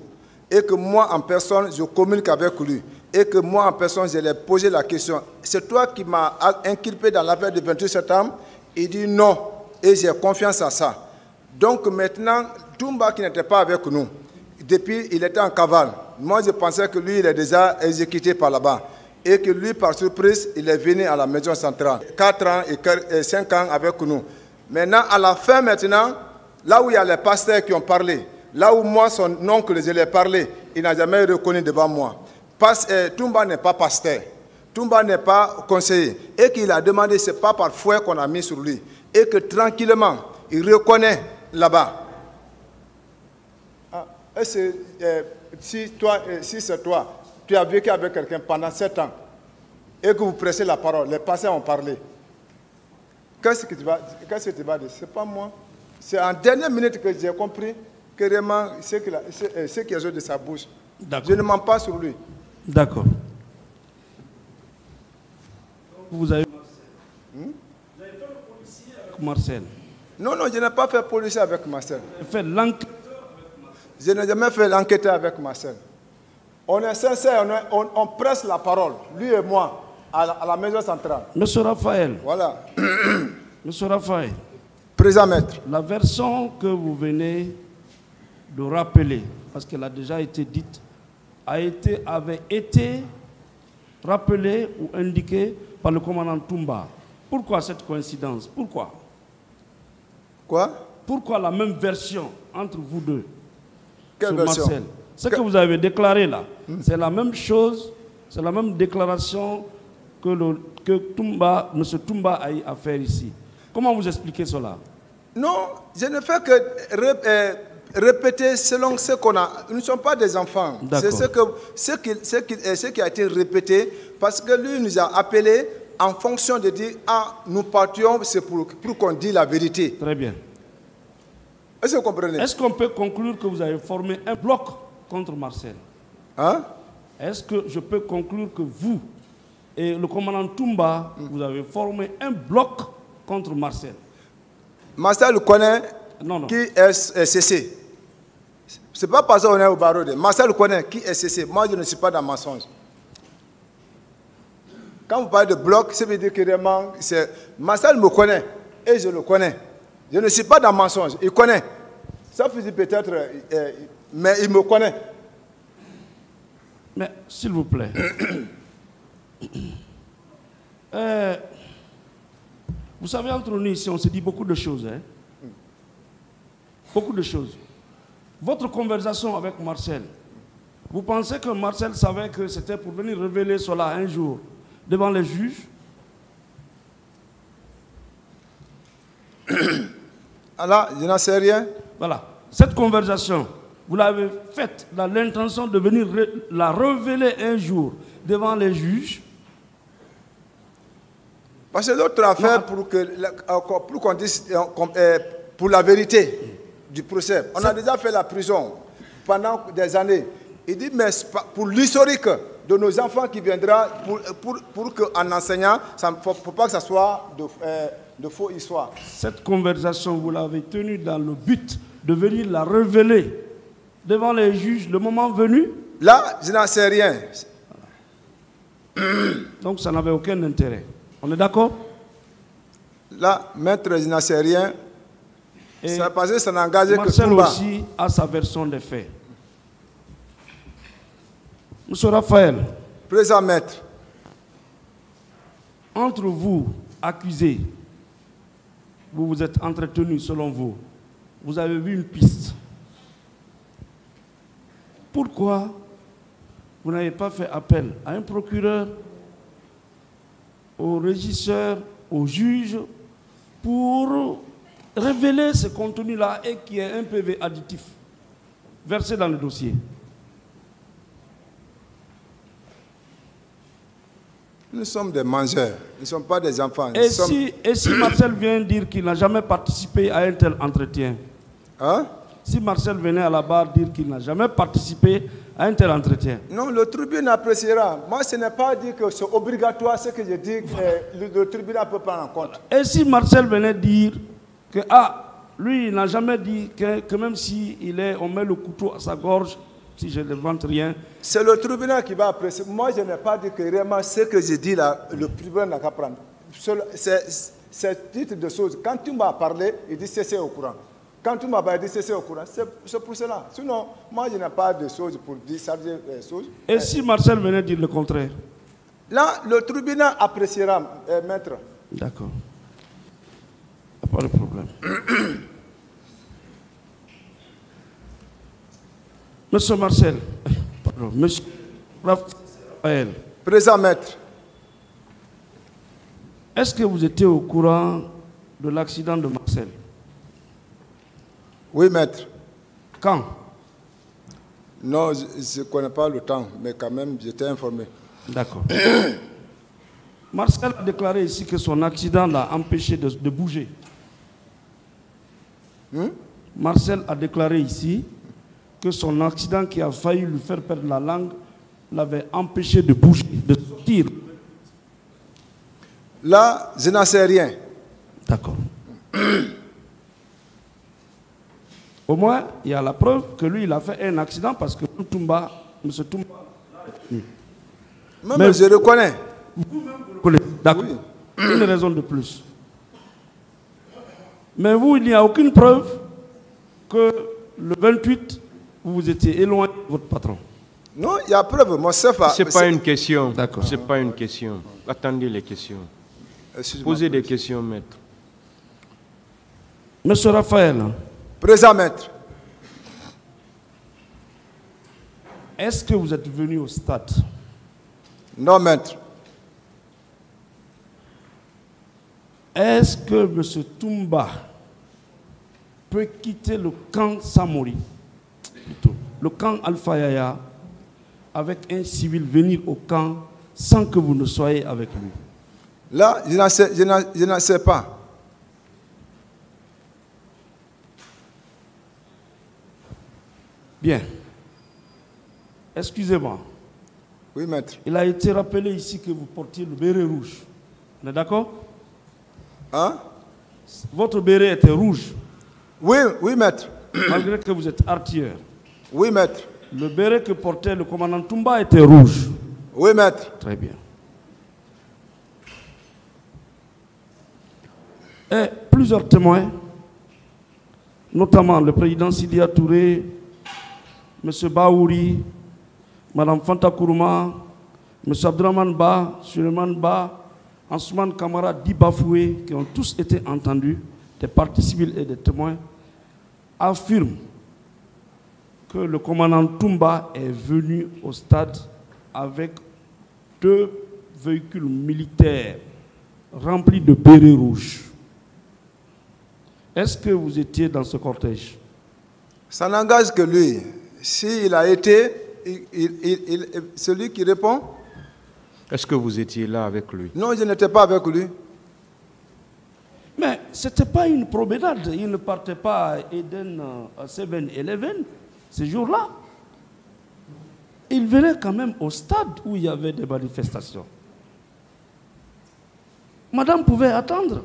Et que moi en personne, je communique avec lui. Et que moi en personne, je lui ai posé la question. C'est toi qui m'as inculpé dans l'affaire du 28 septembre? Il dit non, et j'ai confiance à ça. Donc maintenant, Toumba qui n'était pas avec nous, depuis il était en cavale. Moi je pensais que lui il est déjà exécuté par là-bas. Et que lui, par surprise, il est venu à la maison centrale. 4 ans et 5 ans avec nous. Maintenant, à la fin maintenant, là où il y a les pasteurs qui ont parlé, là où moi, son oncle, je l'ai parlé, il n'a jamais reconnu devant moi. Toumba n'est pas pasteur. Toumba n'est pas conseiller. Et qu'il a demandé, ce n'est pas par fouet qu'on a mis sur lui. Et que tranquillement, il reconnaît là-bas. Ah, si c'est toi, tu as vécu avec quelqu'un pendant 7 ans et que vous pressez la parole, les pasteurs ont parlé. Qu'est-ce que tu vas dire? Ce n'est pas moi. C'est en dernière minute que j'ai compris que vraiment, ce qui est de sa bouche. Je ne mens pas sur lui. D'accord. Vous avez fait le policier avec Marcel? Non, je n'ai pas fait policier avec Marcel. Vous avez fait l'enquêteur avec Marcel? Je n'ai jamais fait l'enquêteur avec Marcel. On est sincère, on presse la parole, lui et moi, à la maison centrale. Monsieur Raphaël. Voilà. Monsieur Raphaël. Présent maître. La version que vous venez de rappeler, parce qu'elle a déjà été dite, avait été rappelée ou indiquée par le commandant Toumba. Pourquoi cette coïncidence? Pourquoi? Quoi? Pourquoi la même version entre vous deux? Quelle version? Marcel. Ce que vous avez déclaré là, c'est la même chose, c'est la même déclaration que Toumba, M. Toumba a eu à faire ici. Comment vous expliquez cela? Non, je ne fais que répéter selon ce qu'on a. Nous ne sommes pas des enfants. C'est ce qui a été répété parce que lui nous a appelés en fonction de dire « Ah, nous partions, c'est pour qu'on dise la vérité. » Très bien. Est-ce que vous comprenez? Est-ce qu'on peut conclure que vous avez formé un bloc contre Marcel? Hein? Est-ce que je peux conclure que vous et le commandant Toumba, vous avez formé un bloc contre Marcel? Marcel connaît qui est cessé. Ce n'est pas parce qu'on est au barreau. Marcel connaît qui est cessé. Moi, je ne suis pas dans le mensonge. Quand vous parlez de bloc, ça veut dire que vraiment, Marcel me connaît et je le connais. Je ne suis pas dans le mensonge. Il connaît. Ça faisait peut-être, mais il me connaît. Mais, s'il vous plaît, vous savez, entre nous ici, on se dit beaucoup de choses. Hein? Beaucoup de choses. Votre conversation avec Marcel, vous pensez que Marcel savait que c'était pour venir révéler cela un jour devant les juges? Alors, je n'en sais rien. Voilà. Cette conversation, vous l'avez faite dans l'intention de venir la révéler un jour devant les juges? Parce que l'autre affaire, pour qu'on dise, pour la vérité du procès, on a déjà fait la prison pendant des années. Il dit, mais pour l'historique de nos enfants qui viendra, pour qu'en enseignant, il ne faut pas que ça soit de faux histoires. Cette conversation, vous l'avez tenue dans le but de venir la révéler devant les juges le moment venu? Là, je n'en sais rien. Donc ça n'avait aucun intérêt. On est d'accord? Là, maître, je n'en sais rien. C'est parce que ça n'engage que Marcel Toumba. aussi a sa version des faits. Monsieur Raphaël. Présent maître. Entre vous, accusés, vous vous êtes entretenus selon vous. Vous avez vu une piste. Pourquoi vous n'avez pas fait appel à un procureur, au régisseur, au juge, pour révéler ce contenu-là et qu'il y ait un PV additif versé dans le dossier. Nous sommes des mangeurs, nous ne sommes pas des enfants. Et si Marcel vient dire qu'il n'a jamais participé à un tel entretien, hein? Si Marcel venait à la barre dire qu'il n'a jamais participé à un tel entretien. Non, le tribunal appréciera. Moi, ce n'est pas dire que c'est obligatoire ce que je dis, le tribunal peut prendre en compte. Et si Marcel venait dire que, lui, il n'a jamais dit que même si on met le couteau à sa gorge, si je ne vante rien. C'est le tribunal qui va apprécier. Moi, je n'ai pas dit que vraiment ce que je dis là, le tribunal n'a qu'à prendre. C'est titre de choses. Quand tu m'as parlé, il dit c'est au courant. Quand tu m'as dit c'est au courant, c'est pour cela. Sinon, moi, je n'ai pas de choses pour dire ça des choses. Et si Marcel venait dire le contraire? Là, le tribunal appréciera, maître. D'accord. Pas de problème. Monsieur Marcel, pardon, monsieur Raphaël. Présent, maître. Est-ce que vous étiez au courant de l'accident de Marcel? Oui, maître. Quand? Non, je ne connais pas le temps, mais quand même, j'étais informé. D'accord. Marcel a déclaré ici que son accident l'a empêché de bouger. Marcel a déclaré ici que son accident qui a failli lui faire perdre la langue l'avait empêché de bouger, de sortir. Là, je n'en sais rien. D'accord. Au moins, il y a la preuve que lui, il a fait un accident parce que M. Toumba... Mais je reconnais. Vous-même, vous le connaissez. D'accord. Oui. Une raison de plus. Mais vous, il n'y a aucune preuve que le 28, vous vous étiez éloigné de votre patron. Non, il y a preuve. Moi, c'est pas une question. D'accord. C'est pas une question. Attendez les questions. Posez des questions, maître. Monsieur Raphaël. Présent, maître. Est-ce que vous êtes venu au stade? Non, maître. Est-ce que M. Toumba peut quitter le camp Samori, plutôt, le camp Alpha Yaya, avec un civil venir au camp sans que vous ne soyez avec lui? Là, je n'en sais pas. Bien. Excusez-moi. Oui, maître. Il a été rappelé ici que vous portiez le béret rouge. On est d'accord? Hein? Votre béret était rouge. Oui, oui, maître. Malgré que vous êtes artilleur. Oui, maître. Le béret que portait le commandant Toumba était rouge. Oui, maître. Très bien. Et plusieurs témoins, notamment le président Sidia Touré, M. Baouri, Mme Fanta Kourouma, M. Abdraman Ba, Suleiman Ba, Ansoumane Kamara, Dibafoué, qui ont tous été entendus, des parties civiles et des témoins, affirment que le commandant Toumba est venu au stade avec 2 véhicules militaires remplis de bérets rouges. Est-ce que vous étiez dans ce cortège? Ça n'engage que lui. S'il a été, celui qui répond. Est-ce que vous étiez là avec lui? Non, je n'étais pas avec lui. Mais ce n'était pas une promenade. Il ne partait pas à Eden, à 7-Eleven, ces jours-là. Il venait quand même au stade où il y avait des manifestations. Madame pouvait attendre.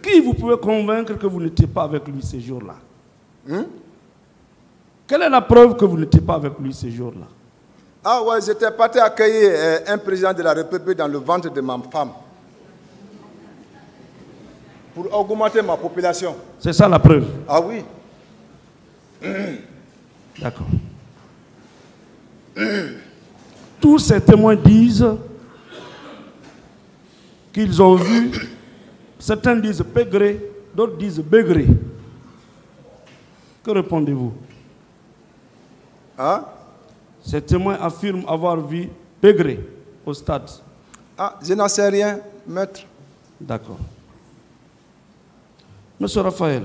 Qui vous pouvez convaincre que vous n'étiez pas avec lui ces jours-là? Quelle est la preuve que vous n'étiez pas avec lui ces jours-là? Ah ouais, j'étais parti accueillir un président de la République dans le ventre de ma femme pour augmenter ma population. C'est ça la preuve? Ah oui. D'accord. Tous ces témoins disent qu'ils ont vu, certains disent Pégré, d'autres disent Bégré. Que répondez-vous? Hein? Ces témoins affirment avoir vu Pégré au stade. Ah, je n'en sais rien, maître. D'accord. Monsieur Raphaël.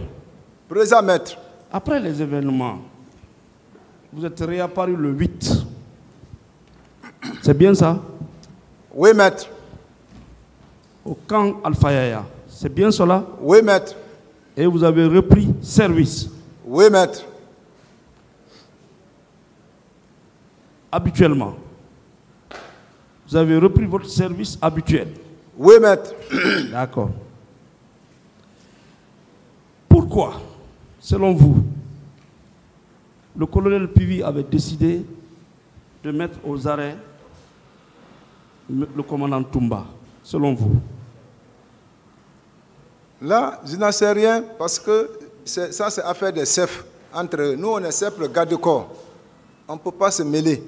Présent, maître. Après les événements, vous êtes réapparu le 8. C'est bien ça? Oui, maître. Au camp Alpha Yaya. C'est bien cela? Oui, maître. Et vous avez repris service? Oui, maître. Habituellement. Vous avez repris votre service habituel? Oui, maître. D'accord. Pourquoi, selon vous, le colonel Pivi avait décidé de mettre aux arrêts le commandant Toumba, selon vous? Là, je n'en sais rien parce que ça, c'est affaire des chefs. Entre eux. Nous, on est simple garde-corps. On ne peut pas se mêler.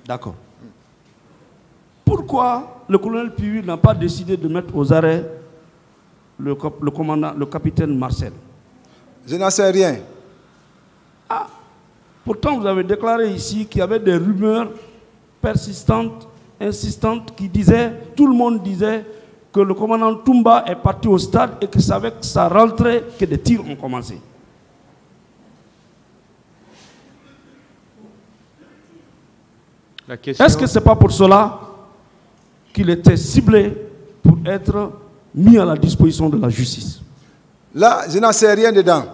D'accord. Pourquoi le colonel Pivi n'a pas décidé de mettre aux arrêts le commandant, le capitaine Marcel? Je n'en sais rien. Ah, pourtant vous avez déclaré ici qu'il y avait des rumeurs persistantes, insistantes, qui disaient, tout le monde disait que le commandant Toumba est parti au stade et que c'est avec sa rentrée que des tirs ont commencé. Est-ce que ce n'est pas pour cela qu'il était ciblé pour être mis à la disposition de la justice? Là, je n'en sais rien dedans.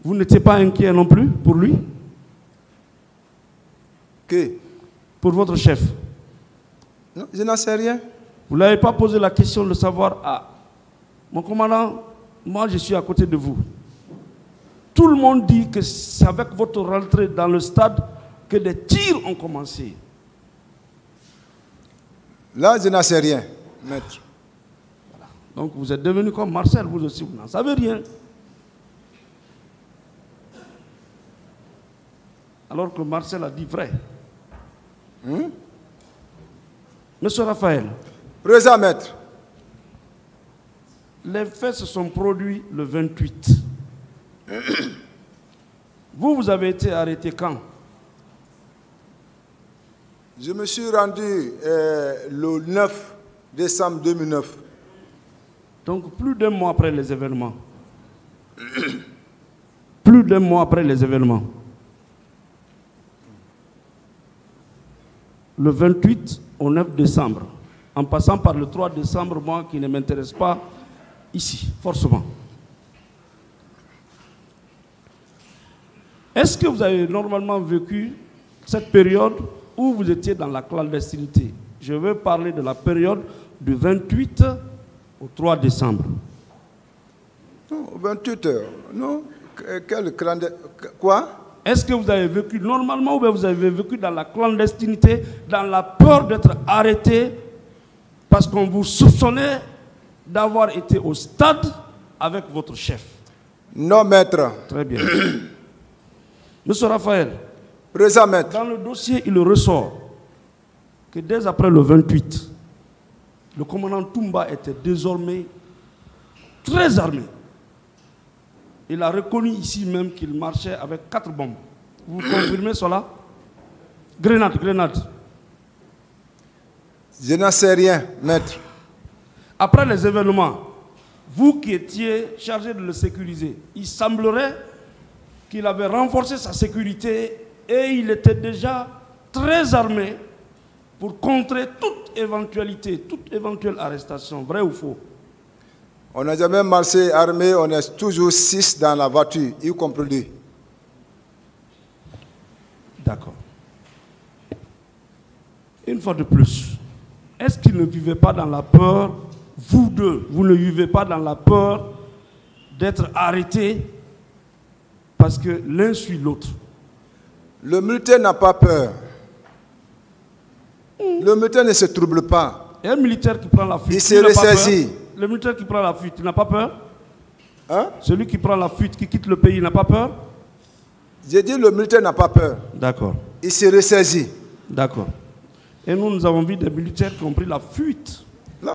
Vous n'étiez pas inquiet non plus pour lui? Que? Pour votre chef? Non, je n'en sais rien. Vous n'avez pas posé la question de savoir, ah, mon commandant, moi je suis à côté de vous. Tout le monde dit que c'est avec votre rentrée dans le stade que des tirs ont commencé. Là, je n'en sais rien, maître. Voilà. Donc vous êtes devenu comme Marcel, vous aussi, vous n'en savez rien. Alors que Marcel a dit vrai. Monsieur Raphaël. Présent, maître. Les faits se sont produits le 28. Vous avez été arrêté quand? Je me suis rendu le 9 décembre 2009. Donc plus d'un mois après les événements. Plus d'un mois après les événements. Le 28 au 9 décembre. En passant par le 3 décembre, moi qui ne m'intéresse pas ici, forcément. Est-ce que vous avez normalement vécu cette période où vous étiez dans la clandestinité? Je veux parler de la période du 28 au 3 décembre. Non, 28 heures. Non. Quel clandestin? Quoi? Est-ce que vous avez vécu normalement ou bien vous avez vécu dans la clandestinité, dans la peur d'être arrêté parce qu'on vous soupçonnait d'avoir été au stade avec votre chef? Non, maître. Très bien. Monsieur Raphaël. Présent, maître. Dans le dossier, il ressort que dès après le 28, le commandant Toumba était désormais très armé. Il a reconnu ici même qu'il marchait avec 4 bombes. Vous confirmez cela? Grenade. Je n'en sais rien, maître. Après les événements, vous qui étiez chargé de le sécuriser, il semblerait qu'il avait renforcé sa sécurité et il était déjà très armé pour contrer toute éventualité, toute éventuelle arrestation. Vrai ou faux? On n'a jamais marché armé, on est toujours 6 dans la voiture, y compris lui. D'accord. Une fois de plus, est-ce qu'il ne vivait pas dans la peur, vous deux, vous ne vivez pas dans la peur d'être arrêté parce que l'un suit l'autre? Le militaire n'a pas peur. Le militaire ne se trouble pas. Et un militaire qui prend la fuite, il se ressaisit. Le militaire qui prend la fuite, il n'a pas peur? Hein? Celui qui prend la fuite, qui quitte le pays, il n'a pas peur? J'ai dit le militaire n'a pas peur. D'accord. Il se ressaisit. D'accord. Et nous avons vu des militaires qui ont pris la fuite